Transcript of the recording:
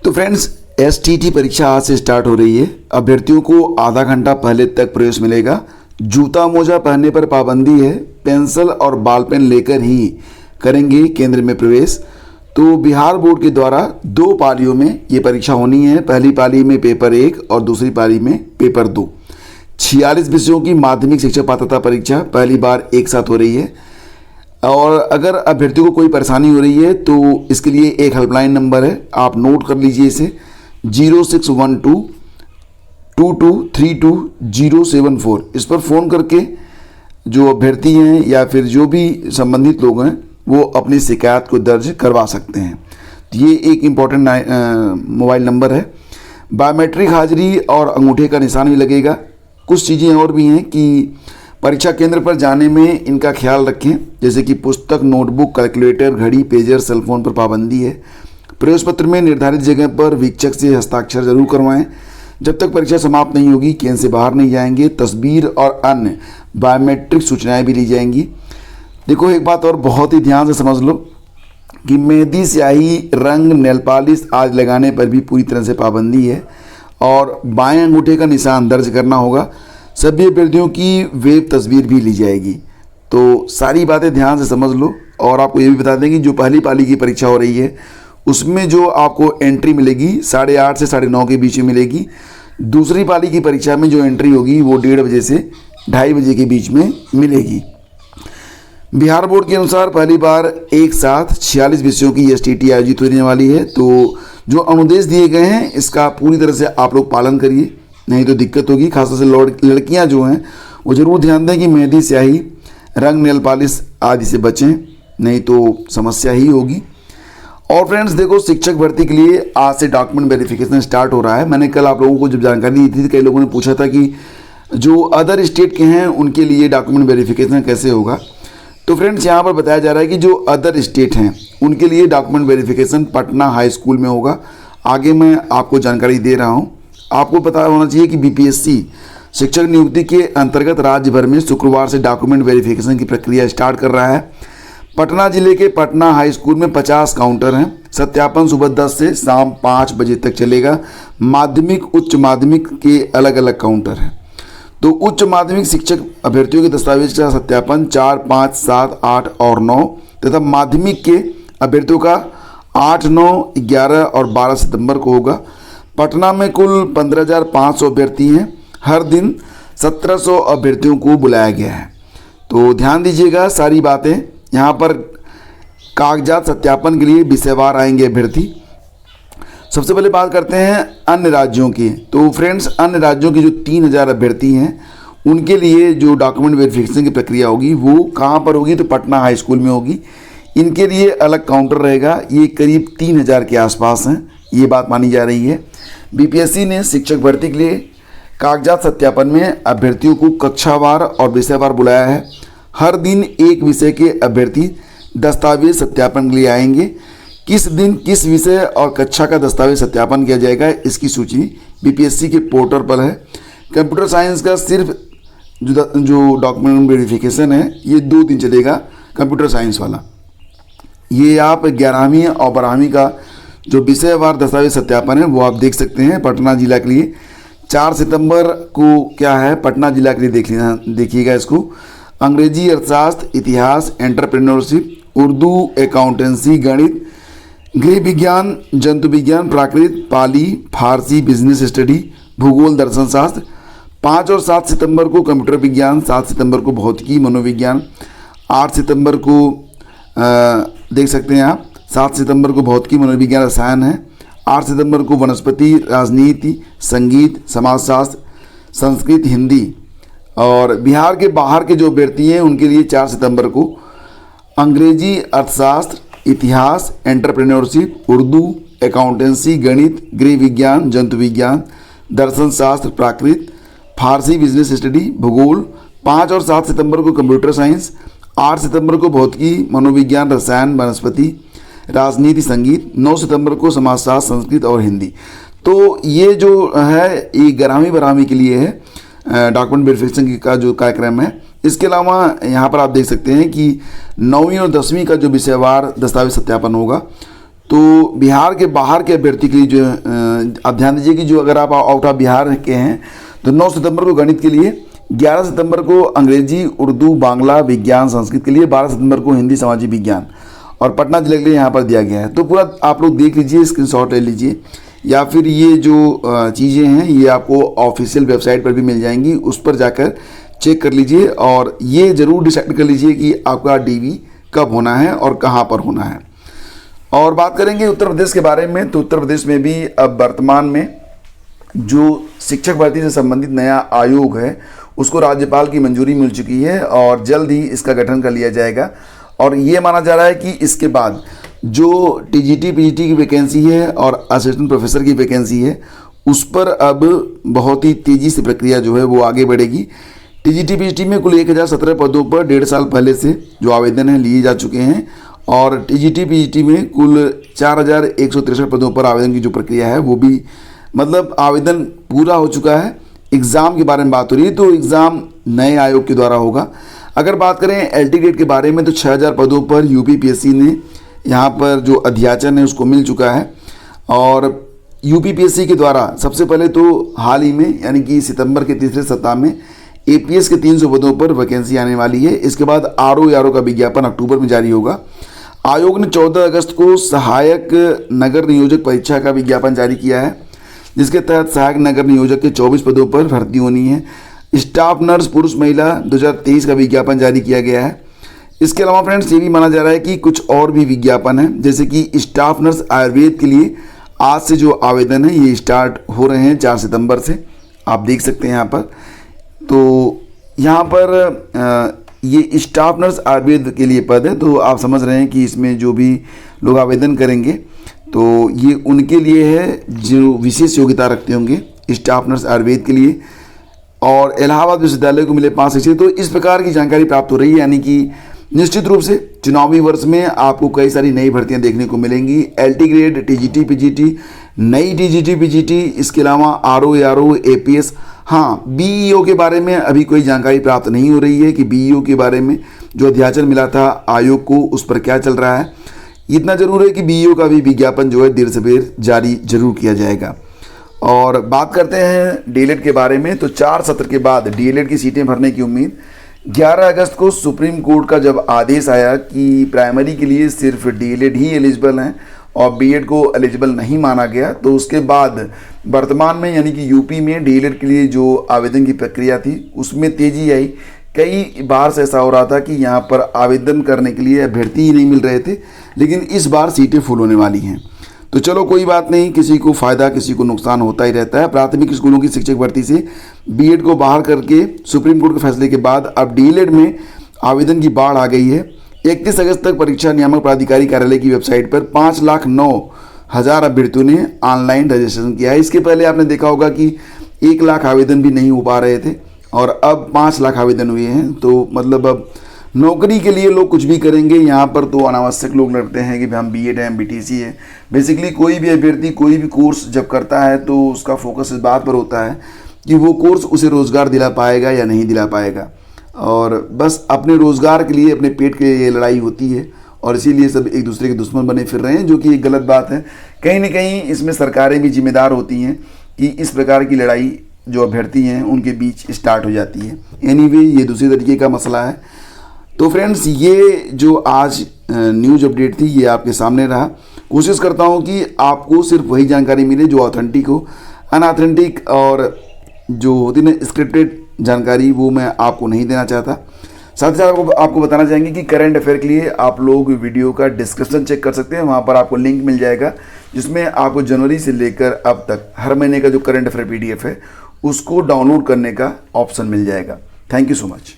तो friends, STT परीक्षा आज से स्टार्ट हो रही है। अभ्यर्थियों को आधा घंटा पहले तक प्रवेश मिलेगा। जूता मोजा पहनने पर पाबंदी है। पेंसिल और बॉल पेन लेकर ही करेंगे केंद्र में प्रवेश। तो बिहार बोर्ड के द्वारा 2 पालियों में ये परीक्षा होनी है। पहली पाली में पेपर 1 और दूसरी पाली में पेपर 2। 46 विषयों की माध्यमिक शिक्षक पात्रता परीक्षा पहली बार एक साथ हो रही है। और अगर अभ्यर्थियों को कोई परेशानी हो रही है तो इसके लिए एक हेल्पलाइन नंबर है, आप नोट कर लीजिए इसे, 0612223074। इस पर फ़ोन करके जो अभ्यर्थी हैं या फिर जो भी संबंधित लोग हैं वो अपनी शिकायत को दर्ज करवा सकते हैं। तो ये एक इम्पॉर्टेंट मोबाइल नंबर है। बायोमेट्रिक हाजिरी और अंगूठे का निशान भी लगेगा। कुछ चीज़ें और भी हैं कि परीक्षा केंद्र पर जाने में इनका ख्याल रखें, जैसे कि पुस्तक, नोटबुक, कैलकुलेटर, घड़ी, पेजर, सेलफोन पर पाबंदी है। प्रवेश पत्र में निर्धारित जगह पर वीक्षक से हस्ताक्षर जरूर करवाएं। जब तक परीक्षा समाप्त नहीं होगी केंद्र से बाहर नहीं जाएंगे। तस्वीर और अन्य बायोमेट्रिक सूचनाएं भी ली जाएंगी। देखो, एक बात और बहुत ही ध्यान से समझ लो कि मेहंदी, स्याही, रंग, नेल पॉलिश आदि लगाने पर भी पूरी तरह से पाबंदी है और बाएं अंगूठे का निशान दर्ज करना होगा। सभी अभ्यर्थियों की वेब तस्वीर भी ली जाएगी। तो सारी बातें ध्यान से समझ लो। और आपको ये भी बता दें कि जो पहली पाली की परीक्षा हो रही है उसमें जो आपको एंट्री मिलेगी 8:30 से 9:30 के बीच में मिलेगी। दूसरी पाली की परीक्षा में जो एंट्री होगी वो 1:30 बजे से 2:30 बजे के बीच में मिलेगी। बिहार बोर्ड के अनुसार पहली बार एक साथ 46 विषयों की एसटीटी आयोजित होने वाली है। तो जो अनुदेश दिए गए हैं इसका पूरी तरह से आप लोग पालन करिए, नहीं तो दिक्कत होगी। खासतौर से लड़कियां जो हैं वो ज़रूर ध्यान दें कि मेहंदी, स्याही, रंग, नेल पॉलिश आदि से बचें, नहीं तो समस्या ही होगी। और फ्रेंड्स देखो, शिक्षक भर्ती के लिए आज से डॉक्यूमेंट वेरिफिकेशन स्टार्ट हो रहा है। मैंने कल आप लोगों को जब जानकारी दी थी, कई लोगों ने पूछा था कि जो अदर स्टेट के हैं उनके लिए डॉक्यूमेंट वेरिफिकेशन कैसे होगा। तो फ्रेंड्स यहाँ पर बताया जा रहा है कि जो अदर स्टेट हैं उनके लिए document verification Patna high school में होगा। आगे मैं आपको जानकारी दे रहा हूँ। आपको पता होना चाहिए कि बीपीएससी शिक्षक नियुक्ति के अंतर्गत राज्य भर में शुक्रवार से डॉक्यूमेंट वेरिफिकेशन की प्रक्रिया स्टार्ट कर रहा है। पटना जिले के पटना हाई स्कूल में 50 काउंटर हैं। सत्यापन सुबह 10 से शाम 5 बजे तक चलेगा। माध्यमिक, उच्च माध्यमिक के अलग अलग काउंटर हैं। तो उच्च माध्यमिक शिक्षक अभ्यर्थियों के दस्तावेज का सत्यापन 4, 5, 7, 8 और 9 तथा माध्यमिक के अभ्यर्थियों का 8, 9, 11 और 12 सितंबर को होगा। पटना में कुल 15,500 अभ्यर्थी हैं। हर दिन 1700 अभ्यर्थियों को बुलाया गया है। तो ध्यान दीजिएगा सारी बातें। यहाँ पर कागजात सत्यापन के लिए विषयवार आएंगे अभ्यर्थी। सबसे पहले बात करते हैं अन्य राज्यों की। तो फ्रेंड्स, अन्य राज्यों के जो 3000 अभ्यर्थी हैं उनके लिए जो डॉक्यूमेंट वेरिफिकेशन की प्रक्रिया होगी वो कहाँ पर होगी, तो पटना हाई स्कूल में होगी। इनके लिए अलग काउंटर रहेगा। ये करीब 3000 के आसपास हैं, ये बात मानी जा रही है। बीपीएससी ने शिक्षक भर्ती के लिए कागजात सत्यापन में अभ्यर्थियों को कक्षावार और विषयवार बुलाया है। हर दिन एक विषय के अभ्यर्थी दस्तावेज सत्यापन के लिए आएंगे। किस दिन किस विषय और कक्षा का दस्तावेज सत्यापन किया जाएगा इसकी सूची बीपीएससी के पोर्टल पर है। कंप्यूटर साइंस का सिर्फ जो डॉक्यूमेंट वेरिफिकेशन है ये 2 दिन चलेगा, कंप्यूटर साइंस वाला। ये आप 11वीं और 12वीं का जो विषयवार दस्तावेज सत्यापन है वो आप देख सकते हैं पटना जिला के लिए। 4 सितंबर को क्या है पटना जिला के लिए देखिएगा इसको। अंग्रेजी, अर्थशास्त्र, इतिहास, एंटरप्रेन्योरशिप, उर्दू, अकाउंटेंसी, गणित, गृह विज्ञान, जंतु विज्ञान, प्राकृत, पाली, फारसी, बिजनेस स्टडी, भूगोल, दर्शन शास्त्र। 5 और 7 सितंबर को कंप्यूटर विज्ञान, 7 सितंबर को भौतिकी, मनोविज्ञान, 8 सितंबर को देख सकते हैं आप, 7 सितंबर को भौतिकी, मनोविज्ञान, रसायन है। 8 सितंबर को वनस्पति, राजनीति, संगीत, समाजशास्त्र, संस्कृत, हिंदी। और बिहार के बाहर के जो अभ्यर्थी हैं उनके लिए 4 सितंबर को अंग्रेजी, अर्थशास्त्र, इतिहास, एंटरप्रेन्योरशिप, उर्दू, अकाउंटेंसी, गणित, गृह विज्ञान, जंतु विज्ञान, दर्शन शास्त्र, प्राकृत, फारसी, बिजनेस स्टडी, भूगोल। 5 और 7 सितंबर को कंप्यूटर साइंस। 8 सितंबर को भौतिकी, मनोविज्ञान, रसायन, वनस्पति, राजनीति, संगीत। 9 सितंबर को समाजशास्त्र, संस्कृत और हिंदी। तो ये जो है ये 11वीं 12वीं के लिए है डॉक्यूमेंट वेरिफिकेशन का जो कार्यक्रम है। इसके अलावा यहाँ पर आप देख सकते हैं कि 9वीं और 10वीं का जो विषयवार दस्तावेज सत्यापन होगा तो बिहार के बाहर के अभ्यर्थी के लिए जो आप ध्यान दीजिए कि जो अगर आप आउट ऑफ बिहार के हैं तो 9 सितंबर को गणित के लिए, 11 सितंबर को अंग्रेजी, उर्दू, बांग्ला, विज्ञान, संस्कृत के लिए, 12 सितंबर को हिंदी, सामाजिक विज्ञान और पटना जिले के लिए यहाँ पर दिया गया है। तो पूरा आप लोग देख लीजिए, स्क्रीनशॉट ले लीजिए, या फिर ये जो चीज़ें हैं ये आपको ऑफिशियल वेबसाइट पर भी मिल जाएंगी, उस पर जाकर चेक कर लीजिए और ये ज़रूर डिसाइड कर लीजिए कि आपका डीवी कब होना है और कहाँ पर होना है। और बात करेंगे उत्तर प्रदेश के बारे में, तो उत्तर प्रदेश में भी अब वर्तमान में जो शिक्षक भर्ती से संबंधित नया आयोग है उसको राज्यपाल की मंजूरी मिल चुकी है और जल्द ही इसका गठन कर लिया जाएगा। और ये माना जा रहा है कि इसके बाद जो टीजीटी पीजीटी की वैकेंसी है और असिस्टेंट प्रोफेसर की वैकेंसी है उस पर अब बहुत ही तेज़ी से प्रक्रिया जो है वो आगे बढ़ेगी। टीजीटी पीजीटी में कुल 1017 पदों पर 1.5 साल पहले से जो आवेदन है लिए जा चुके हैं और टीजीटी पीजीटी में कुल 4163 पदों पर आवेदन की जो प्रक्रिया है वो भी मतलब आवेदन पूरा हो चुका है। एग्ज़ाम के बारे में बात हो रही है तो एग्ज़ाम नए आयोग के द्वारा होगा। अगर बात करें एलटी ग्रेड के बारे में तो 6000 पदों पर यूपीपीएससी ने यहाँ पर जो अध्याचन है उसको मिल चुका है और यूपीपीएससी के द्वारा सबसे पहले तो हाल ही में यानी कि सितंबर के तीसरे सप्ताह में एपीएस के 300 पदों पर वैकेंसी आने वाली है। इसके बाद आरओ का विज्ञापन अक्टूबर में जारी होगा। आयोग ने 14 अगस्त को सहायक नगर नियोजक परीक्षा का विज्ञापन जारी किया है जिसके तहत सहायक नगर नियोजक के 24 पदों पर भर्ती होनी है। स्टाफ नर्स पुरुष महिला 2023 का विज्ञापन जारी किया गया है। इसके अलावा फ्रेंड्स ये भी माना जा रहा है कि कुछ और भी विज्ञापन है, जैसे कि स्टाफ नर्स आयुर्वेद के लिए आज से जो आवेदन है ये स्टार्ट हो रहे हैं 4 सितंबर से, आप देख सकते हैं यहाँ पर। तो यहाँ पर ये स्टाफ नर्स आयुर्वेद के लिए पद है, तो आप समझ रहे हैं कि इसमें जो भी लोग आवेदन करेंगे तो ये उनके लिए है जो विशेष योग्यता रखते होंगे स्टाफ नर्स आयुर्वेद के लिए। और इलाहाबाद विश्वविद्यालय को मिले 5 शिक्षक। तो इस प्रकार की जानकारी प्राप्त हो रही है, यानी कि निश्चित रूप से चुनावी वर्ष में आपको कई सारी नई भर्तियां देखने को मिलेंगी। एलटी ग्रेड, टीजीटी पीजीटी, नई टीजीटी पीजीटी, इसके अलावा आरओ एपीएस। हाँ, बीईओ के बारे में अभी कोई जानकारी प्राप्त नहीं हो रही है कि बीईओ के बारे में जो अध्याचन मिला था आयोग को उस पर क्या चल रहा है। इतना जरूर है कि बीईओ का भी विज्ञापन जो है देर से देर जारी जरूर किया जाएगा। और बात करते हैं डीएलएड के बारे में, तो 4 सत्र के बाद डीएलएड की सीटें भरने की उम्मीद। 11 अगस्त को सुप्रीम कोर्ट का जब आदेश आया कि प्राइमरी के लिए सिर्फ डीएलएड ही एलिजिबल हैं और बीएड को एलिजिबल नहीं माना गया, तो उसके बाद वर्तमान में यानी कि यूपी में डीएलएड के लिए जो आवेदन की प्रक्रिया थी उसमें तेज़ी आई। कई बार से ऐसा हो रहा था कि यहाँ पर आवेदन करने के लिए अभ्यर्थी ही नहीं मिल रहे थे, लेकिन इस बार सीटें फुल होने वाली हैं। तो चलो कोई बात नहीं, किसी को फ़ायदा किसी को नुकसान होता ही रहता है। प्राथमिक स्कूलों की शिक्षक भर्ती से बीएड को बाहर करके सुप्रीम कोर्ट के फैसले के बाद अब डीएलएड में आवेदन की बाढ़ आ गई है। 31 अगस्त तक परीक्षा नियामक प्राधिकारी कार्यालय की वेबसाइट पर 5,09,000 अभ्यर्थियों ने ऑनलाइन रजिस्ट्रेशन किया है। इसके पहले आपने देखा होगा कि 1 लाख आवेदन भी नहीं हो पा रहे थे और अब 5 लाख आवेदन हुए हैं। तो मतलब अब नौकरी के लिए लोग कुछ भी करेंगे। यहाँ पर तो अनावश्यक लोग लड़ते हैं कि हम बीएड है, बीटीसी है। बेसिकली कोई भी अभ्यर्थी कोई भी कोर्स जब करता है तो उसका फोकस इस बात पर होता है कि वो कोर्स उसे रोज़गार दिला पाएगा या नहीं दिला पाएगा, और बस अपने रोज़गार के लिए, अपने पेट के लिए लड़ाई होती है और इसीलिए सब एक दूसरे के दुश्मन बने फिर रहे हैं, जो कि एक गलत बात है। कहीं ना कहीं इसमें सरकारें भी जिम्मेदार होती हैं कि इस प्रकार की लड़ाई जो अभ्यर्थी हैं उनके बीच स्टार्ट हो जाती है। एनीवे, ये दूसरे तरीके का मसला है। तो फ्रेंड्स, ये जो आज न्यूज़ अपडेट थी ये आपके सामने रहा। कोशिश करता हूँ कि आपको सिर्फ वही जानकारी मिले जो ऑथेंटिक हो। अनऑथेंटिक और जो होती ना स्क्रिप्टेड जानकारी वो मैं आपको नहीं देना चाहता। साथ ही साथ आपको बताना चाहेंगे कि करंट अफेयर के लिए आप लोग वीडियो का डिस्क्रिप्शन चेक कर सकते हैं, वहाँ पर आपको लिंक मिल जाएगा जिसमें आपको जनवरी से लेकर अब तक हर महीने का जो करंट अफेयर PDF है उसको डाउनलोड करने का ऑप्शन मिल जाएगा। Thank you so much.